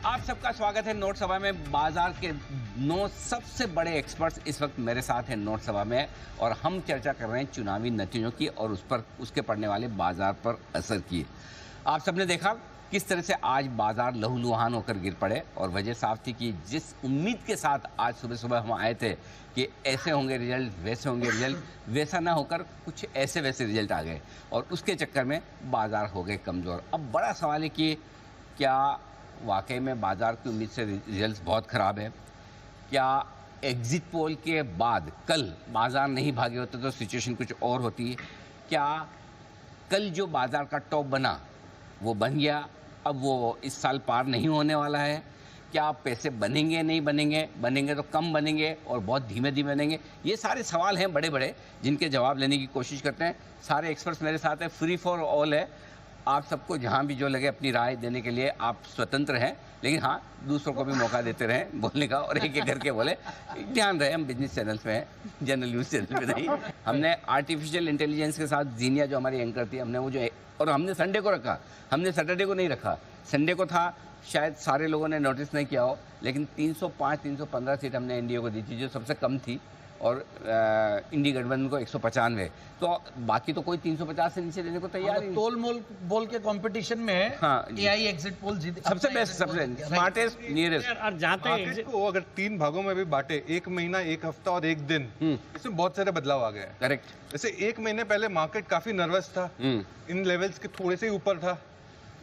आप सबका स्वागत है नोट सभा में। बाजार के 9 सबसे बड़े एक्सपर्ट्स इस वक्त मेरे साथ हैं नोट सभा में और हम चर्चा कर रहे हैं चुनावी नतीजों की और उस पर उसके पड़ने वाले बाजार पर असर की। आप सबने देखा किस तरह से आज बाजार लहूलुहान होकर गिर पड़े और वजह साफ थी कि जिस उम्मीद के साथ आज सुबह सुबह हम आए थे कि ऐसे होंगे रिजल्ट, वैसे होंगे रिजल्ट, वैसा ना होकर कुछ ऐसे वैसे रिजल्ट आ गए और उसके चक्कर में बाजार हो गए कमज़ोर। अब बड़ा सवाल है कि क्या वाकई में बाजार की उम्मीद से रिजल्ट्स बहुत ख़राब है? क्या एग्ज़िट पोल के बाद कल बाजार नहीं भागे होते तो सिचुएशन कुछ और होती? क्या कल जो बाजार का टॉप बना वो बन गया, अब वो इस साल पार नहीं होने वाला है? क्या पैसे बनेंगे, नहीं बनेंगे, बनेंगे तो कम बनेंगे और बहुत धीमे धीमे बनेंगे? ये सारे सवाल हैं बड़े बड़े जिनके जवाब लेने की कोशिश करते हैं। सारे एक्सपर्ट्स मेरे साथ हैं, फ्री फॉर ऑल है। आप सबको जहाँ भी जो लगे अपनी राय देने के लिए आप स्वतंत्र हैं, लेकिन हाँ दूसरों को भी मौका देते रहें बोलने का और एक एक करके बोले। ध्यान रहे हम बिजनेस चैनल्स में हैं, जनरल न्यूज़ चैनल पे नहीं। हमने आर्टिफिशियल इंटेलिजेंस के साथ जीनिया जो हमारी एंकर थी, हमने वो जो और हमने संडे को रखा, हमने सैटरडे को नहीं रखा। संडे को था, शायद सारे लोगों ने नोटिस नहीं किया हो, लेकिन 305-315 सीट हमने एनडीए को दी थी जो सबसे कम थी और इंडी गठबंधन को 195। तो बाकी तो कोई 350 से नीचे देने को तैयार नहीं। तोल मोल बोल के कंपटीशन में हाँ, एआई एग्जिट पोल जीत सबसे बेस्ट, सबसे स्मार्टेस्ट, नियरेस्ट। और जाते मार्केट को अगर 3 भागों में भी बांटे, 1 महीना, 1 हफ्ता और 1 दिन, इसमें बहुत सारे बदलाव आ गए हैं। करेक्ट। जैसे 1 महीने पहले मार्केट काफी नर्वस था, इन लेवल्स के थोड़े से ही ऊपर था।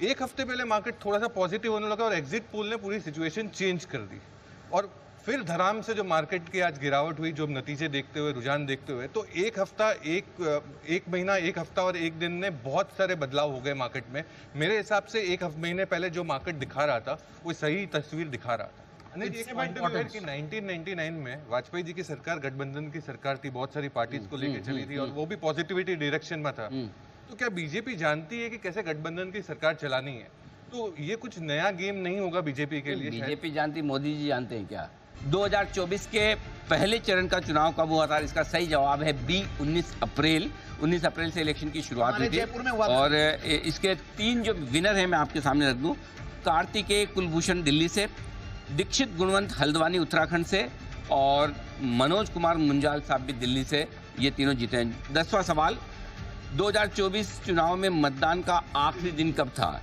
1 हफ्ते पहले मार्केट थोड़ा सा पॉजिटिव होने लगा और एग्जिट पोल ने पूरी सिचुएशन चेंज कर दी। और फिर धड़ाम से जो मार्केट की आज गिरावट हुई, जो नतीजे देखते हुए, रुझान देखते हुए, तो 1 हफ्ता, एक महीना, 1 हफ्ता और 1 दिन ने बहुत सारे बदलाव हो गए मार्केट में। मेरे हिसाब से 1 महीने पहले जो मार्केट दिखा रहा था वो सही तस्वीर दिखा रहा था। एक पॉइंट ऑफ व्यू है कि 1999 में वाजपेयी जी की सरकार गठबंधन की सरकार थी, बहुत सारी पार्टीज को लेकर चली थी और वो भी पॉजिटिविटी डायरेक्शन में था। तो क्या बीजेपी जानती है कि कैसे गठबंधन की सरकार चलानी है? तो ये कुछ नया गेम नहीं होगा बीजेपी के लिए। बीजेपी जानती, मोदी जी जानते हैं क्या? 2024 के पहले चरण का चुनाव कब हुआ था? इसका सही जवाब है बी, 19 अप्रैल। 19 अप्रैल से इलेक्शन की शुरुआत हुई थी और इसके 3 जो विनर हैं मैं आपके सामने रख दूं। कार्तिकेय कुलभूषण दिल्ली से, दीक्षित गुणवंत हल्द्वानी उत्तराखंड से और मनोज कुमार मुंजाल साहब भी दिल्ली से। ये तीनों जीते हैं। 10वां सवाल, 2024 चुनाव में मतदान का आखिरी दिन कब था?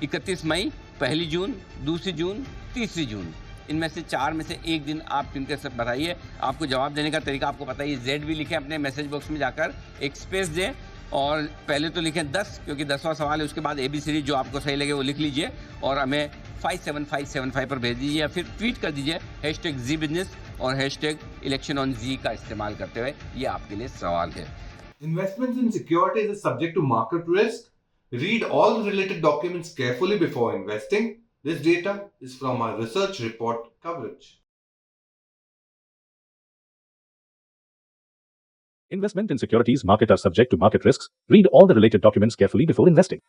31 मई, 1 जून, 2 जून, 3 जून। इनमें से 4 में से एक दिन आप चुन के बताइए। आपको जवाब देने का तरीका आपको पता है, जेड भी लिखें अपने मैसेज बॉक्स में जाकर, एक स्पेस दें और पहले तो लिखें 10 क्योंकि 10वां सवाल है। उसके बाद ABCD जो आपको सही लगे वो लिख लीजिए और हमें 57575 पर भेज दीजिए या फिर ट्वीट कर दीजिए #ZBusiness और #ElectionOnZ का इस्तेमाल करते हुए। ये आपके लिए सवाल है। Investments in securities is subject to market risk. Read all related documents carefully before investing. This data is from our research report coverage. Investment in securities market are subject to market risks. Read all the related documents carefully before investing.